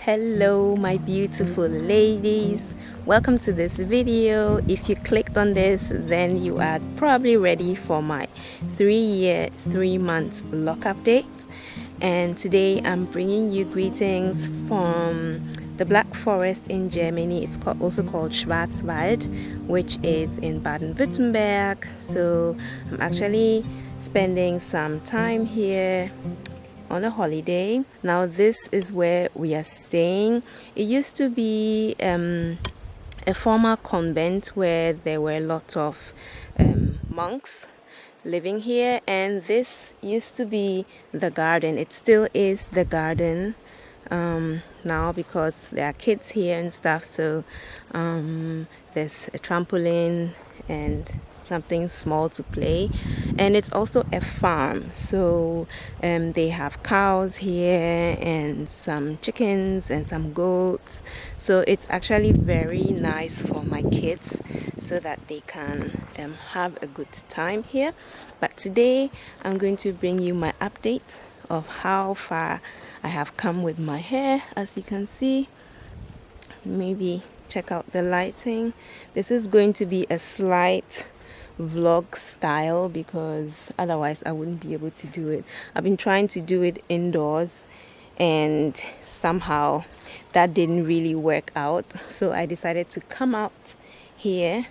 Hello my beautiful ladies, welcome to this video. If you clicked on this, then you are probably ready for my 3-year 3-month lock update. And today I'm bringing you greetings from the Black Forest in Germany. It's also called Schwarzwald, which is in Baden-Württemberg. So I'm actually spending some time here on a holiday. Now this is where we are staying. It used to be a former convent where there were a lot of monks living here, and this used to be the garden. It still is the garden now because there are kids here and stuff, so there's a trampoline and something small to play, and it's also a farm, so they have cows here and some chickens and some goats, so it's actually very nice for my kids so that they can have a good time here. But today I'm going to bring you my update of how far I have come with my hair. As you can see, maybe check out the lighting. This is going to be a slight vlog style because otherwise I wouldn't be able to do it. I've been trying to do it indoors and somehow that didn't really work out, so I decided to come out here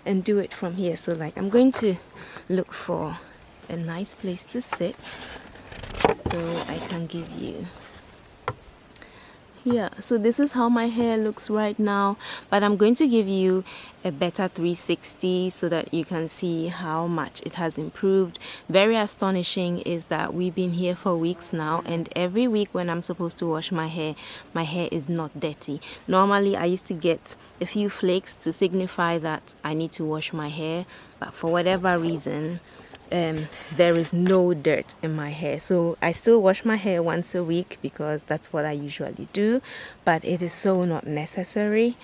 and do it from here. So like I'm going to look for a nice place to sit so I can give you. Yeah, so this is how my hair looks right now, but I'm going to give you a better 360 so that you can see how much it has improved. Very astonishing is that we've been here for weeks now, and every week when I'm supposed to wash my hair is not dirty. Normally I used to get a few flakes to signify that I need to wash my hair, but for whatever reason there is no dirt in my hair. So I still wash my hair once a week because that's what I usually do, but it is so not necessary.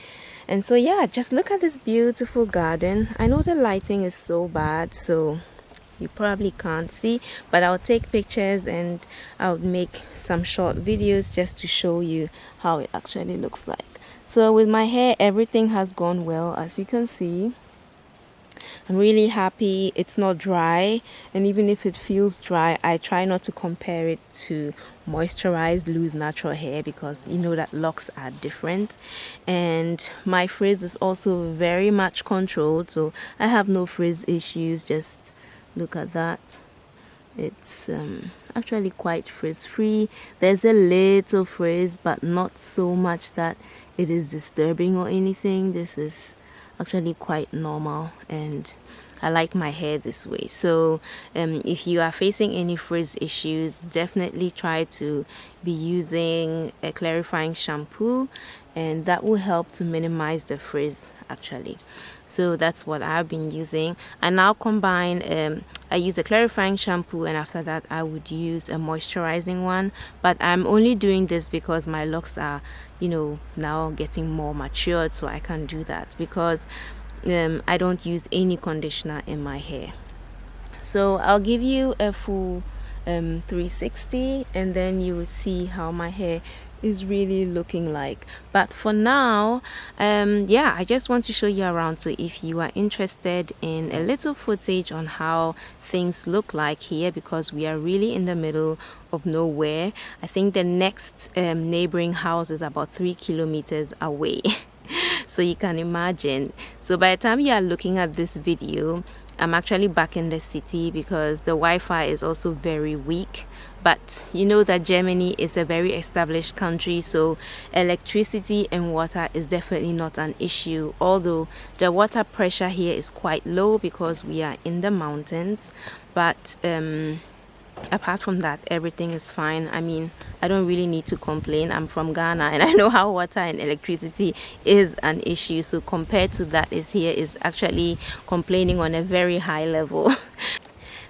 And so yeah, just look at this beautiful garden. I know the lighting is so bad, so you probably can't see, but I'll take pictures and I'll make some short videos just to show you how it actually looks like. So with my hair, everything has gone well, as you can see. I'm really happy it's not dry, and even if it feels dry, I try not to compare it to moisturized loose natural hair because you know that locks are different. And my frizz is also very much controlled, so I have no frizz issues. Just look at that. It's actually quite frizz free. There's a little frizz, but not so much that it is disturbing or anything. This is actually quite normal, and I like my hair this way. So if you are facing any frizz issues, definitely try to be using a clarifying shampoo, and that will help to minimize the frizz actually. So that's what I've been using. I now combine I use a clarifying shampoo, and after that I would use a moisturizing one, but I'm only doing this because my locks are, you know, now getting more matured, so I can do that because I don't use any conditioner in my hair. So I'll give you a full 360 and then you will see how my hair is really looking like. But for now, yeah, I just want to show you around. So if you are interested in a little footage on how things look like here, because we are really in the middle of nowhere. I think the next neighboring house is about 3 kilometers away. So you can imagine. So by the time you are looking at this video, I'm actually back in the city because the Wi-Fi is also very weak. But you know that Germany is a very established country, so electricity and water is definitely not an issue, although the water pressure here is quite low because we are in the mountains. But apart from that, everything is fine. I mean, I don't really need to complain. I'm from Ghana and I know how water and electricity is an issue, so compared to that, is here is actually complaining on a very high level.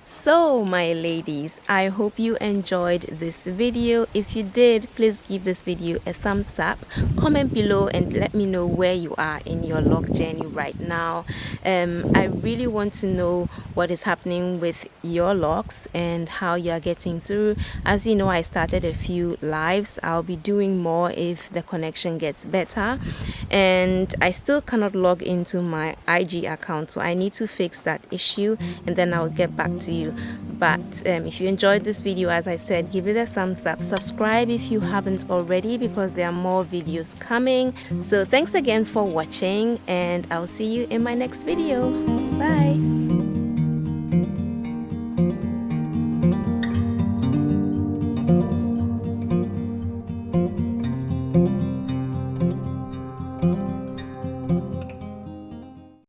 So my ladies, I hope you enjoyed this video. If you did, please give this video a thumbs up, comment below and let me know where you are in your lock journey right now. I really want to know what is happening with your locks and how you are getting through. As you know, I started a few lives. I'll be doing more if the connection gets better, and I still cannot log into my IG account, so I need to fix that issue and then I'll get back to you. But if you enjoyed this video, as I said, give it a thumbs up, subscribe if you haven't already, because there are more videos coming. So thanks again for watching, and I'll see you in my next video. Bye.